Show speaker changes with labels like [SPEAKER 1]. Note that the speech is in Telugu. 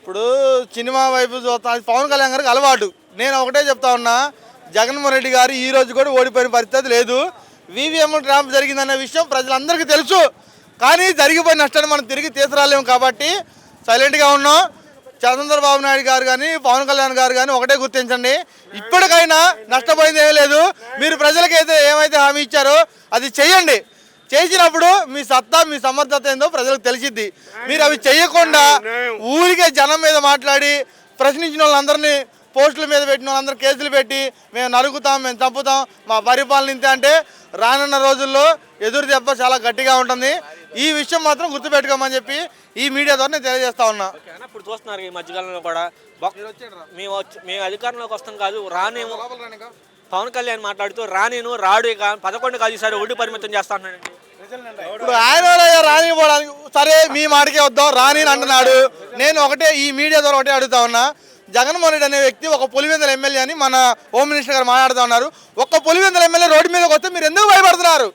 [SPEAKER 1] ఇప్పుడు సినిమా వైపు చూస్తా అది పవన్ కళ్యాణ్ గారికి అలవాటు. నేను ఒకటే చెప్తా ఉన్నా, జగన్మోహన్ రెడ్డి గారు ఈ రోజు కూడా ఓడిపోయిన పరిస్థితి లేదు. వీవీఎం ట్రాప్ జరిగిందన్న విషయం ప్రజలందరికీ తెలుసు. కానీ జరిగిపోయిన నష్టాన్ని మనం తిరిగి తీసుకురాలేము కాబట్టి సైలెంట్గా ఉన్నాం. చంద్రబాబు నాయుడు గారు కానీ పవన్ కళ్యాణ్ గారు కానీ ఒకటే గుర్తించండి, ఇప్పటికైనా నష్టపోయింది ఏమీ లేదు. మీరు ప్రజలకైతే ఏమైతే హామీ ఇచ్చారో అది చెయ్యండి. చేసినప్పుడు మీ సత్తా మీ సమర్థత ఏందో ప్రజలకు తెలిసిద్ది. మీరు అవి చేయకుండా ఊరికే జనం మీద మాట్లాడి ప్రశ్నించిన వాళ్ళందరినీ పోస్టుల మీద పెట్టిన వాళ్ళందరూ కేసులు పెట్టి మేము నరుకుతాం, మేము చంపుతాం, మా పరిపాలన ఇంతే అంటే రానున్న రోజుల్లో ఎదురు దెబ్బ చాలా గట్టిగా ఉంటుంది. ఈ విషయం మాత్రం గుర్తుపెట్టుకోమని చెప్పి ఈ మీడియా ద్వారా నేను తెలియజేస్తా ఉన్నా.
[SPEAKER 2] ఇప్పుడు చూస్తున్నారు ఈ మధ్యకాలంలో కూడా మేము అధికారంలోకి వస్తాం కాదు రానేమో. పవన్ కళ్యాణ్ మాట్లాడుతూ రానేను రాడు ఇక 11 కాదు ఈసారి 1 పరిమితం చేస్తా అన్నాడు.
[SPEAKER 1] ఇప్పుడు ఆయన రానివ్వడానికి సరే మీ మాటకే వద్దాం రాని అంటున్నాడు. నేను ఒకటే ఈ మీడియా ద్వారా ఒకటే అడుగుతా ఉన్నా, జగన్మోహన్ రెడ్డి అనే వ్యక్తి ఒక పులివెందుల ఎమ్మెల్యే అని మన హోమ్ మినిస్టర్ గారు మాట్లాడుతూ ఉన్నారు. ఒక్క పులివెందుల ఎమ్మెల్యే రోడ్డు మీదకి వస్తే మీరు ఎందుకు భయపడుతున్నారు?